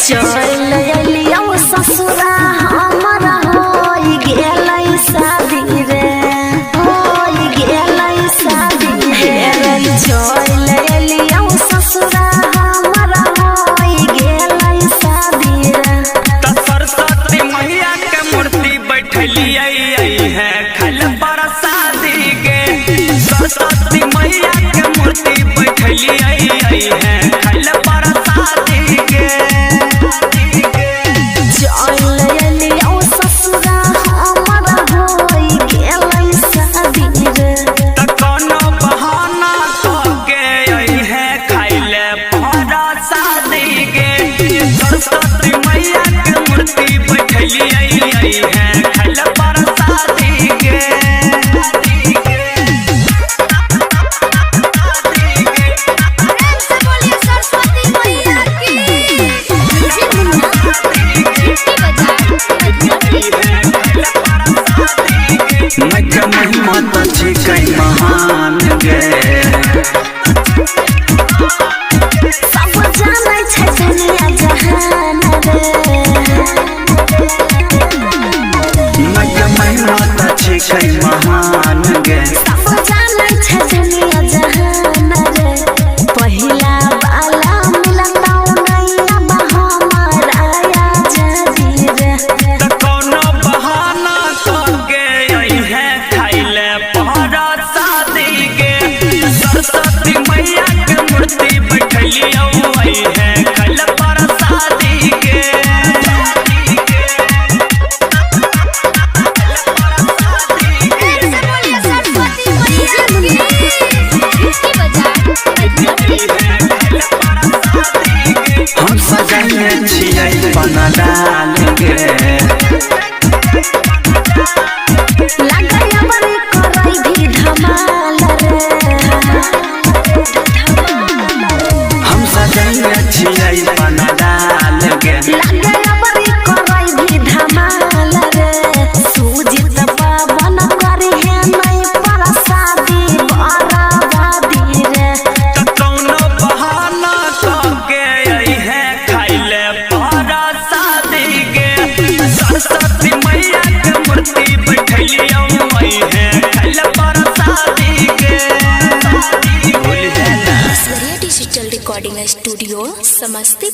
चल अलिया ससुरा हमारा होई गेलै शादी रे, होई गेलै शादी रे। चल अलिया ससुरा हमारा होई गेलै शादी रे। त सरस्वती मैया के मूर्ति बैठलिए है खल पर शादी के। सरस्वती मैया के मूर्ति बैठलिए है खल पर शादी के। सरस्वती मैया के मूर्ति बैठलिए है खल पर शादी के। महिमा तो छिकै महान गे, सब जानै छै दुनिया जहान रे। महिमा तो छिकै महान गे, सब जानै छै दुनिया जहान रे। पहिला वाला मिलतौ नैया हमर आया जदी रे। त कोनो बहाना करके है खैले पर शादी के। सरस्वती मैया के मूर्ति बैठलिए है खल पर शादी के। हम सजाइए छियै बनडाल गे, लगैया बड़ी करै भी धमाल रे। हम सजाइए छियै बनडाल गे, लगैया बड़ी करै भी धमाल रे। सुजित पावन करी है नहीं पर शादी बराबादी रे। त कोनो बहाना करके है खैले पर शादी के। सरस्वती मैया के मूर्ति बैठलिए है खल पर शादी के। Digital recording studio Samastipur.